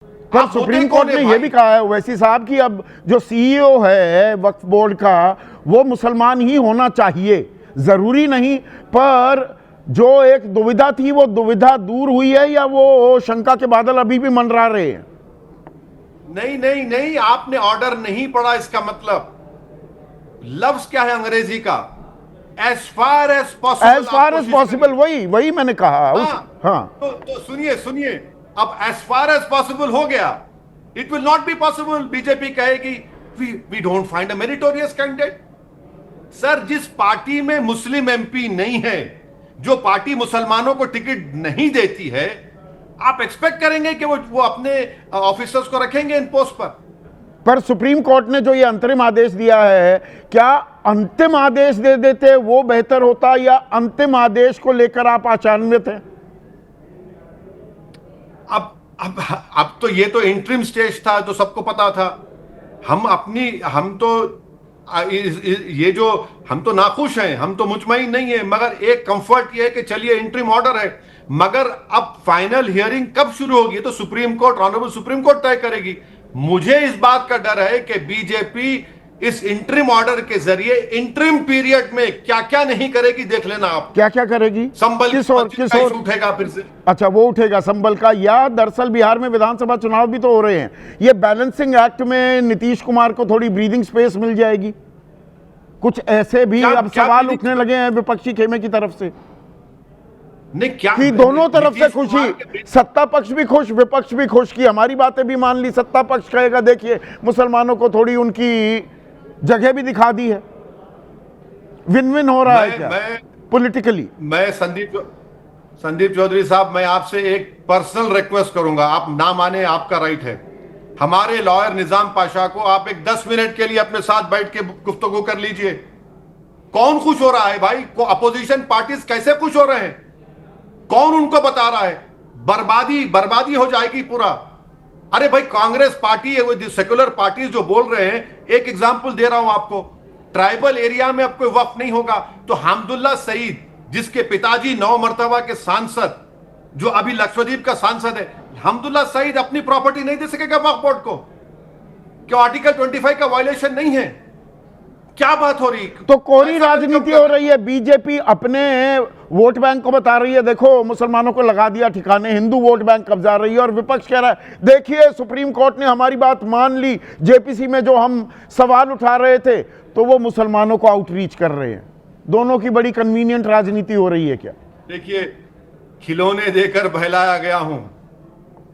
पर supreme court ने यह भी कहा है ओवैसी साहब कि अब जो सीईओ है वक्फ बोर्ड का वो मुसलमान ही होना चाहिए, जरूरी नहीं, पर जो एक दुविधा थी वो दुविधा दूर हुई है या वो शंका के बादल अभी भी मंडरा रहे हैं? नहीं नहीं नहीं, आपने ऑर्डर नहीं पढ़ा, इसका मतलब लफ्ज क्या है अंग्रेजी का? As far as possible. वही मैंने कहा। हाँ, तो सुनिए, अब एज फार एज पॉसिबल हो गया। It will not be possible, BJP कहेगी we don't find a meritorious candidate. Sir, जिस पार्टी में मुस्लिम एमपी नहीं है, जो पार्टी मुसलमानों को टिकट नहीं देती है, आप एक्सपेक्ट करेंगे कि वो अपने ऑफिसर्स को रखेंगे इन पोस्ट पर सुप्रीम कोर्ट ने जो ये अंतरिम आदेश दिया है, क्या अंतिम आदेश दे देते वो बेहतर होता या अंतिम आदेश को लेकर आप आशान्वित हैं? अब तो ये तो इंटरिम स्टेज था, तो सबको पता था। हम तो नाखुश हैं, हम तो मुतमईन नहीं है, मगर एक कंफर्ट ये है कि चलिए इंटरिम ऑर्डर है, मगर अब फाइनल हियरिंग कब शुरू होगी तो supreme court, honourable supreme court तय करेगी। मुझे इस बात का डर है कि बीजेपी इस इंटरिम ऑर्डर के जरिए इंटरिम पीरियड में क्या क्या नहीं करेगी, देख लेना आप। क्या क्या करेगी? संबल किस और उठेगा फिर से? अच्छा, वो उठेगा संबल का। या दरअसल बिहार में विधानसभा चुनाव भी तो हो रहे हैं, ये बैलेंसिंग एक्ट में नीतीश कुमार को थोड़ी ब्रीदिंग स्पेस मिल जाएगी। कुछ ऐसे भी अब सवाल उठने लगे हैं विपक्षी खेमे की तरफ से नहीं, क्या कि दोनों तरफ से खुशी, सत्ता पक्ष भी खुश, विपक्ष भी खुश, की हमारी बातें भी मान ली। सत्ता पक्ष कहेगा देखिए मुसलमानों को थोड़ी उनकी जगह भी दिखा दी है। विन विन हो रहा है क्या पॉलिटिकली? मैं संदीप चौधरी साहब, मैं आपसे एक पर्सनल रिक्वेस्ट करूंगा, आप ना माने आपका राइट है। हमारे लॉयर निजाम पाशा को आप एक 10 मिनट के लिए अपने साथ बैठ के गुफ्तगू कर लीजिए। कौन खुश हो रहा है भाई? अपोजिशन पार्टीज कैसे खुश हो रहे हैं? कौन उनको बता रहा है? बर्बादी हो जाएगी पूरा। अरे भाई, कांग्रेस पार्टी है, वो सेकुलर पार्टीज जो बोल रहे हैं, एक एग्जांपल दे रहा हूं आपको, ट्राइबल एरिया में अब कोई वक्फ नहीं होगा तो हमदुल्ला सईद, जिसके पिताजी 9 मर्तबा के सांसद, जो अभी लक्षद्वीप का सांसद है, हमदुल्ला सईद अपनी प्रॉपर्टी नहीं दे सकेगा वक्फ बोर्ड को? क्या आर्टिकल 25 का वायलेशन नहीं है? क्या बात हो रही? तो कोरी राजनीति हो रही है। बीजेपी अपने वोट बैंक को बता रही है देखो मुसलमानों को लगा दिया ठिकाने, हिंदू वोट बैंक कब्जा रही है, और विपक्ष कह रहा है देखिए सुप्रीम कोर्ट ने हमारी बात मान ली, जेपीसी में जो हम सवाल उठा रहे थे तो वो मुसलमानों को आउटरीच कर रहे हैं। दोनों की बड़ी कन्वीनियंट राजनीति हो रही है क्या? देखिए, खिलौने देकर बहलाया गया हूं,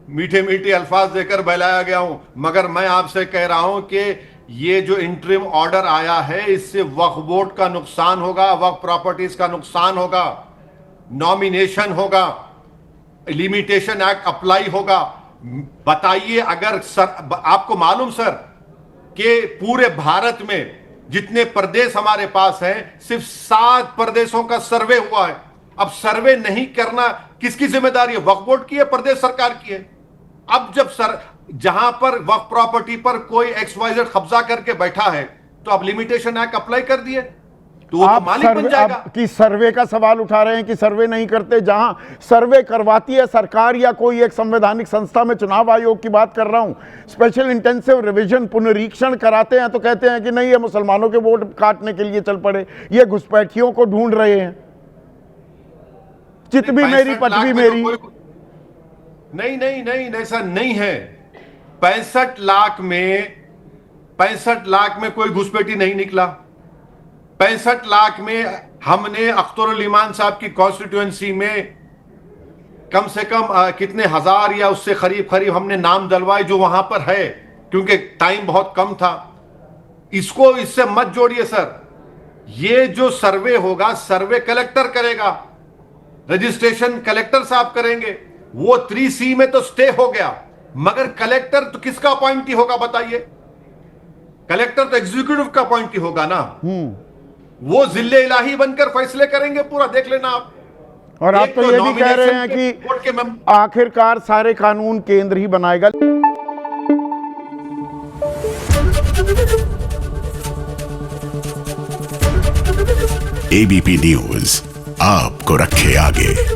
मीठे मीठे अल्फाज देकर बहलाया गया हूं, मगर मैं आपसे कह रहा हूं कि ये जो इंटरिम ऑर्डर आया है, इससे वक्फ बोर्ड का नुकसान होगा, वक्फ प्रॉपर्टीज का नुकसान होगा, नॉमिनेशन होगा, लिमिटेशन एक्ट अप्लाई होगा। बताइए, अगर सर आपको मालूम सर कि पूरे भारत में जितने प्रदेश हमारे पास हैं, सिर्फ 7 प्रदेशों का सर्वे हुआ है। अब सर्वे नहीं करना किसकी जिम्मेदारी है? वक्फ बोर्ड की है, प्रदेश सरकार की है। अब जब जहां पर वक्फ प्रॉपर्टी पर कोई XYZ कब्जा करके बैठा है, तो अब लिमिटेशन एक्ट अप्लाई कर दिए तो वो मालिक बन जाएगा। कि सर्वे का सवाल उठा रहे हैं कि सर्वे नहीं करते, जहां सर्वे करवाती है सरकार या कोई एक संवैधानिक संस्था। में चुनाव आयोग की बात कर रहा हूं, स्पेशल इंटेंसिव रिवीजन पुनरीक्षण कराते हैं तो कहते हैं कि नहीं, ये मुसलमानों के वोट काटने के लिए चल पड़े, ये घुसपैठियों को ढूंढ रहे हैं, चित भी मेरी पट भी मेरी। नहीं, ऐसा नहीं है। 65 लाख में कोई घुसपैठी नहीं निकला। 65 लाख में हमने अख्तरुल ईमान साहब की कॉन्स्टिट्यूएंसी में कम से कम कितने हजार या उससे करीब हमने नाम डलवाए जो वहां पर है, क्योंकि टाइम बहुत कम था। इससे मत जोड़िए सर। ये जो सर्वे होगा, सर्वे कलेक्टर करेगा, रजिस्ट्रेशन कलेक्टर साहब करेंगे। वो 3C में तो स्टे हो गया, मगर कलेक्टर तो किसका अपॉइंटी होगा बताइए? कलेक्टर तो एग्जीक्यूटिव का अपॉइंटी होगा ना। वो जिले इलाही बनकर फैसले करेंगे पूरा, देख लेना आप। और आप तो ये भी कह रहे हैं कि आखिरकार सारे कानून केंद्र ही बनाएगा। ABP न्यूज आपको रखे आगे।